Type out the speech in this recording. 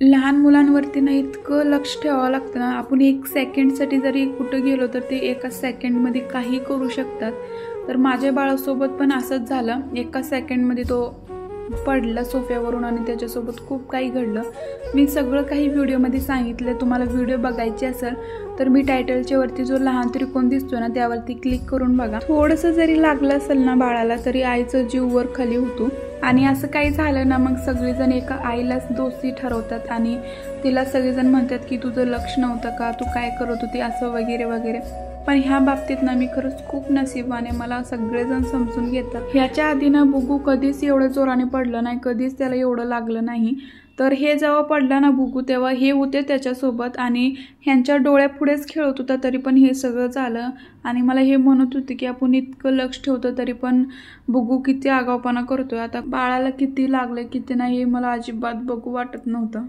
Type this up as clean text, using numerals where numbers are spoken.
लहान मुलांवरती ना इतकं लक्ष ठेवावं लागतं ना. आपण 1 सेकंडसाठी जरी कुठं गेलो तर ते एका सेकंडमध्ये काही करू शकतात. तर माझ्या बाळासोबत पण असंच झालं. एका सेकंडमध्ये तो पडला सोफ्यावरून आणि त्याच्यासोबत खूप काही घडलं. मी सगळं काही व्हिडिओमध्ये सांगितलं. तुम्हाला व्हिडिओ बघायची असेल तर मी टायटलच्या वरती जो लहान त्रिकोण दिसतो ना त्यावरती क्लिक करून बघा. थोडंसं जरी लागलं असेल ना बाळाला तरी आईचं जीव वर खाली होतो. आणि असं काही झालं ना मग सगळेजण एका आईलाच दोषी ठरवतात आणि तिला सगळेजण म्हणतात की तुझं लक्ष नव्हतं का, तू काय करत होती, असं वगैरे वगैरे. पण ह्या बाबतीत ना मी खरंच खूप नशिबाने, मला सगळेजण समजून घेतात. ह्याच्या आधी ना बुगू कधीच एवढं जोराने पडलं नाही, कधीच त्याला एवढं लागलं नाही. तर हे जेव्हा पडला ना बुगू तेव्हा हे होते त्याच्यासोबत आणि ह्यांच्या डोळ्यापुढेच खेळत होता तरी पण हे सगळं झालं. आणि मला हे म्हणत होते की आपण इतकं लक्ष ठेवतो तरी पण बुगू किती आगाऊपणा करतोय. आता बाळाला किती लागलं किती नाही हे मला अजिबात बघू वाटत नव्हतं.